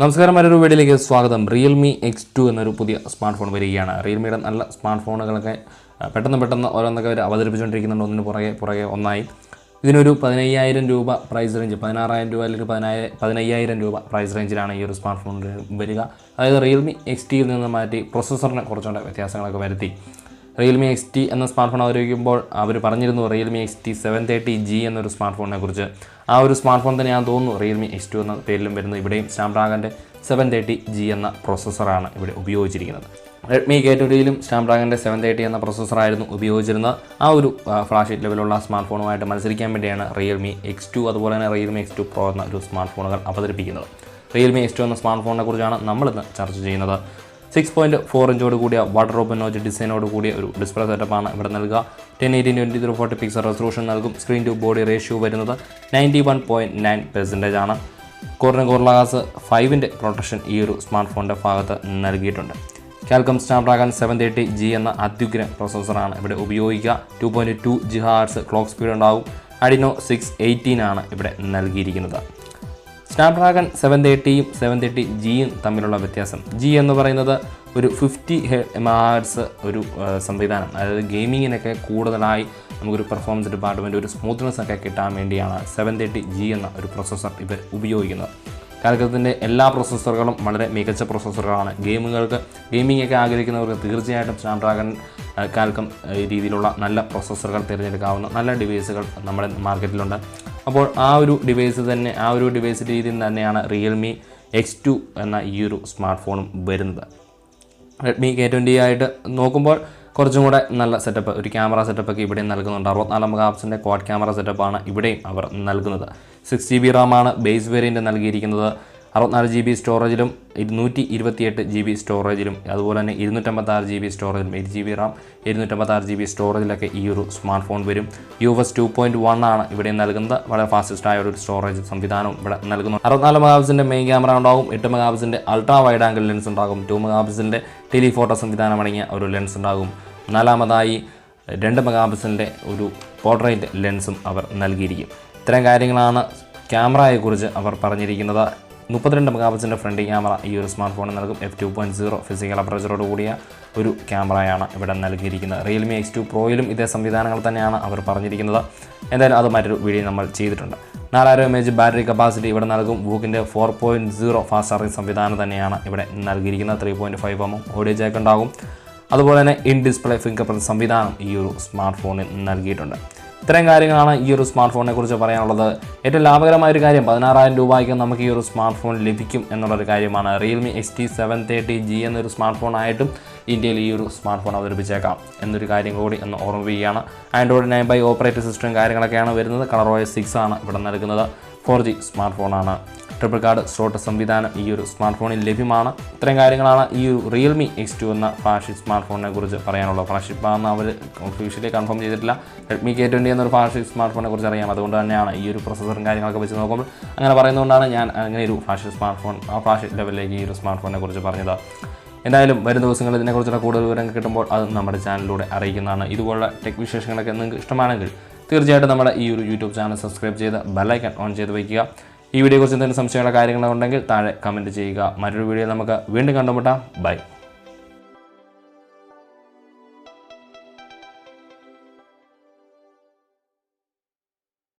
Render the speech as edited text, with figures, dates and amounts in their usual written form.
നമസ്കാരം, മറ്റൊരു വീഡിയോയിലേക്ക് സ്വാഗതം. റിയൽമി X2 എന്നൊരു പുതിയ സ്മാർട്ട് ഫോൺ വരികയാണ്. റിയൽമിയുടെ നല്ല സ്മാർട്ട് ഫോണുകളൊക്കെ പെട്ടെന്ന് ഓരോന്നൊക്കെ അവർ അവതരിപ്പിച്ചുകൊണ്ടിരിക്കുന്നുണ്ട്, ഒന്നിന് പുറകെ ഒന്നായി. ഇതിനൊരു 15,000 രൂപ പ്രൈസ് റേഞ്ച്, 16,000 രൂപ അല്ലെങ്കിൽ 15,000 രൂപ പ്രൈസ് റേഞ്ചിലാണ് ഈ ഒരു സ്മാർട്ട് ഫോൺ വരിക. അതായത് റിയൽമി XTയിൽ നിന്ന് മാറ്റി പ്രൊസസ്സറിനെ കുറച്ചുകൂടെ വ്യത്യാസങ്ങളൊക്കെ വരുത്തി. റിയൽമി XT എന്ന സ്മാർട്ട് ഫോൺ അവതരിപ്പിക്കുമ്പോൾ അവർ പറഞ്ഞിരുന്നു റിയൽമി XT 730G എന്നൊരു സ്മാർട്ട് ഫോണിനെ കുറിച്ച്. ആ ഒരു സ്മാർട്ട് ഫോൺ തന്നെയാണെന്ന് തോന്നുന്നു റിയൽമി X2 എന്ന പേരിലും വരുന്നത്. ഇവിടെയും സ്നാപ്ഡ്രാഗൻ്റെ 730G എന്ന പ്രൊസസ്സറാണ് ഇവിടെ ഉപയോഗിച്ചിരിക്കുന്നത്. റെഡ്മി K20യിലും സ്നാപ്ഡ്രാഗൻ്റെ 730 എന്ന പ്രൊസസ്സറായിരുന്നു ഉപയോഗിച്ചിരുന്നത്. ആ ഒരു ഫ്ലാഷ് ലെവലുള്ള സ്മാർട്ട് ഫോണുമായിട്ട് മത്സരിക്കാൻ വേണ്ടിയാണ് റിയൽമി X2 അതുപോലെ തന്നെ റിയൽമി X2 Pro എന്ന ഒരു സ്മാർട്ട് ഫോണുകൾ അവതരിപ്പിക്കുന്നത്. റിയൽമി X2 എന്ന സ്മാർട്ട് ഫോണിനെ കുറിച്ചാണ് നമ്മളിന്ന് ചർച്ച ചെയ്യുന്നത്. 6.4 ഇഞ്ചോട് കൂടിയ വാട്ടർ ഓപ്പൺ നോച്ച് ഡിസൈനോട് കൂടിയ ഒരു ഡിസ്പ്ലേ സെറ്റപ്പാണ് ഇവിടെ നൽകുക. 1080x2040 പിക്സൽ റെസൊല്യൂഷൻ നൽകും. സ്ക്രീൻ ടു ബോഡി റേഷ്യോ വരുന്നത് 91.9% ആണ്. കോറിന് ഗ്ലാസ് 5ൻ്റെ പ്രൊട്ടക്ഷൻ ഈ ഒരു സ്മാർട്ട് ഫോണിൻ്റെ ഭാഗത്ത് നൽകിയിട്ടുണ്ട്. കാൽക്കം സ്നാപ്ഡ്രാഗൺ 730G എന്ന അത്യുഗ്രൻ പ്രൊസസ്സറാണ് ഇവിടെ ഉപയോഗിക്കുക. 2.2 GHz ക്ലോക്ക് സ്പീഡ് ഉണ്ടാകും. അഡിനോ 618 ആണ് ഇവിടെ നൽകിയിരിക്കുന്നത്. സ്നാപ്ഡ്രാഗൺ 730യും 730Gയും തമ്മിലുള്ള വ്യത്യാസം, G എന്ന് പറയുന്നത് ഒരു 50 MHz ഒരു സംവിധാനം, അതായത് ഗെയിമിങ്ങിനൊക്കെ കൂടുതലായി നമുക്കൊരു പെർഫോമൻസ് ഡിപ്പാർട്ട്മെൻറ്റ് ഒരു സ്മൂത്ത്നെസ് ഒക്കെ കിട്ടാൻ വേണ്ടിയാണ് 730G എന്ന ഒരു പ്രൊസസ്സർ ഇവർ ഉപയോഗിക്കുന്നത്. കാലഘട്ടത്തിൻ്റെ എല്ലാ പ്രൊസസ്സറുകളും വളരെ മികച്ച പ്രൊസസ്സറുകളാണ്. ഗെയിമിങ്ങൊക്കെ ആഗ്രഹിക്കുന്നവർക്ക് തീർച്ചയായിട്ടും സ്നാപ്ഡ്രാഗൺ കാൽക്കം രീതിയിലുള്ള നല്ല പ്രൊസസ്സറുകൾ തിരഞ്ഞെടുക്കാവുന്ന നല്ല ഡിവൈസുകൾ നമ്മുടെ മാർക്കറ്റിലുണ്ട്. അപ്പോൾ ആ ഒരു ഡിവൈസ് രീതിയിൽ തന്നെയാണ് റിയൽമി X2 എന്ന ഈ ഒരു സ്മാർട്ട് ഫോണും വരുന്നത്. റെഡ്മി K20 ആയിട്ട് നോക്കുമ്പോൾ കുറച്ചും കൂടെ നല്ല സെറ്റപ്പ്, ഒരു ക്യാമറ സെറ്റപ്പൊക്കെ ഇവിടെയും നൽകുന്നുണ്ട്. 64 മെഗാപിക്സലിൻ്റെ ക്വാഡ് ക്യാമറ സെറ്റപ്പാണ് ഇവിടെയും അവർ നൽകുന്നത്. 6GB റാമാണ് ബേസ് വേരിയൻ്റ് നൽകിയിരിക്കുന്നത്. 64GB സ്റ്റോറേജിലും 128GB സ്റ്റോറേജിലും അതുപോലെ തന്നെ 256GB സ്റ്റോറേജിലും 8GB റാം 256GB സ്റ്റോറേജിലൊക്കെ ഈ ഒരു സ്മാർട്ട് ഫോൺ വരും. UFS 2.1 ആണ് ഇവിടെ നൽകുന്നത്. വളരെ ഫാസ്റ്റസ്റ്റായ ഒരു സ്റ്റോറേജ് സംവിധാനവും ഇവിടെ നൽകുന്നു. 64 മെഗാപിക്സലിൻ്റെ മെയിൻ ക്യാമറ ഉണ്ടാകും. 8 മെഗാപിക്സലിൻ്റെ അൾട്രാ വൈഡ് ആംഗിൾ ലെൻസ് ഉണ്ടാകും. 2 മെഗാപിക്സലിൻ്റെ ടെലിഫോട്ടോ സംവിധാനം അടങ്ങിയ ഒരു ലെൻസ് ഉണ്ടാകും. നാലാമതായി 2 മെഗാപിക്സലിൻ്റെ ഒരു പോർട്രേറ്റ് ലെൻസും അവർ നൽകിയിരിക്കും. ഇത്തരം കാര്യങ്ങളാണ് ക്യാമറയെക്കുറിച്ച് അവർ പറഞ്ഞിരിക്കുന്നത്. 32 മെഗാപിക്സലിൻ്റെ ഫ്രണ്ട് ക്യാമറ ഈ ഒരു സ്മാർട്ട് ഫോണിൽ നൽകും. f2.0 ഫിസിക്കൽ അപ്പർച്ചറോട് കൂടിയ ഒരു ക്യാമറയാണ് ഇവിടെ നൽകിയിരിക്കുന്നത്. റിയൽമി X2 Proയിലും ഇതേ സംവിധാനങ്ങൾ തന്നെയാണ് അവർ പറഞ്ഞിരിക്കുന്നത്. എന്തായാലും അത് മറ്റൊരു വീഡിയോ നമ്മൾ ചെയ്തിട്ടുണ്ട്. 4000 mAh ബാറ്ററി കപ്പാസിറ്റി ഇവിടെ നൽകും. വൂക്കിൻ്റെ 4.0 ഫാസ്റ്റ് ചാർജിംഗ് സംവിധാനം തന്നെയാണ് ഇവിടെ നൽകിയിരിക്കുന്നത്. 3.5mm ഓഡിയോ ജാക്ക് ഉണ്ടാകും. അതുപോലെ തന്നെ ഇൻ ഡിസ്പ്ലേ ഫിംഗർ പ്രിൻറ്റ് സംവിധാനം ഈ ഒരു സ്മാർട്ട് ഫോണിൽ നൽകിയിട്ടുണ്ട്. ഇത്തരം കാര്യങ്ങളാണ് ഈ ഒരു സ്മാർട്ട് ഫോണിനെ കുറിച്ച് പറയാനുള്ളത്. ഏറ്റവും ലാഭകരമായൊരു കാര്യം 16,000 രൂപയ്ക്ക് നമുക്ക് ഈ ഒരു സ്മാർട്ട് ഫോൺ ലഭിക്കും എന്നുള്ളൊരു കാര്യമാണ്. റിയൽമി XT 730G എന്നൊരു സ്മാർട്ട് ഫോണായിട്ടും ഇന്ത്യയിൽ ഈ ഒരു സ്മാർട്ട് ഫോൺ അവതരിപ്പിച്ചേക്കാം എന്നൊരു കാര്യം കൂടി എന്ന് ഓർമ്മിപ്പിക്കുകയാണ്. ആൻഡ്രോയിഡ് 9 ഓപ്പറേറ്റിംഗ് സിസ്റ്റം കാര്യങ്ങളൊക്കെയാണ് വരുന്നത്. ColorOS 6 ആണ് ഇവിടെ നൽകുന്നത്. 4G സ്മാർട്ട് ഫോണാണ്. ട്രിപ്പിൾ കാർഡ് സ്ലോട്ട് സംവിധാനം ഈ ഒരു സ്മാർട്ട് ഫോണിൽ ലഭ്യമാണ്. ഇത്രയും കാര്യങ്ങളാണ് ഈ ഒരു റിയൽമി X2 എന്ന ഫ്ലാഗ്ഷിപ്പ് സ്മാർട്ട് ഫോണിനെ കുറിച്ച് പറയാനുള്ളത്. ഫ്ലാഗ്ഷിപ്പാണെന്ന് അവർ ഒഫീഷ്യലി കൺഫേം ചെയ്തിട്ടില്ല. റെഡ്മി K20 എന്നൊരു ഫ്ലാഗ്ഷിപ്പ് സ്മാർട്ട് ഫോണിനെ കുറിച്ച് അറിയാം. അതുകൊണ്ട് തന്നെയാണ് ഈ ഒരു പ്രൊസസ്സറും കാര്യങ്ങളൊക്കെ വെച്ച് നോക്കുമ്പോൾ അങ്ങനെ പറയുന്നതുകൊണ്ടാണ് ഞാൻ അങ്ങനെ ഒരു ഫ്ലാഗ്ഷിപ്പ് സ്മാർട്ട് ഫോൺ ഫ്ലാഗ്ഷിപ്പ് ലെവലിലേക്ക് ഈ ഒരു സ്മാർട്ട് ഫോണിനെ കുറിച്ച് പറഞ്ഞത്. എന്തായാലും വരും ദിവസങ്ങളിൽ ഇതിനെക്കുറിച്ചുള്ള കൂടുതൽ വിവരങ്ങൾ കിട്ടുമ്പോൾ അത് നമ്മുടെ ചാനലിലൂടെ അറിയിക്കുന്നതാണ്. ഇതുപോലുള്ള ടെക് വിശേഷങ്ങളൊക്കെ നിങ്ങൾക്ക് ഇഷ്ടമാണെങ്കിൽ തീർച്ചയായിട്ടും നമ്മുടെ ഈ ഒരു യൂട്യൂബ് ചാനൽ സബ്സ്ക്രൈബ് ചെയ്ത് ബെല്ലൈക്കൺ ഓൺ ചെയ്ത് വയ്ക്കുക. ഈ വീഡിയോയെക്കുറിച്ച് എന്തെങ്കിലും സംശയമുള്ള കാര്യങ്ങളുണ്ടെങ്കിൽ താഴെ കമൻറ്റ് ചെയ്യുക. മറ്റൊരു വീഡിയോ നമുക്ക് വീണ്ടും കണ്ടുമുട്ടാം. ബൈ.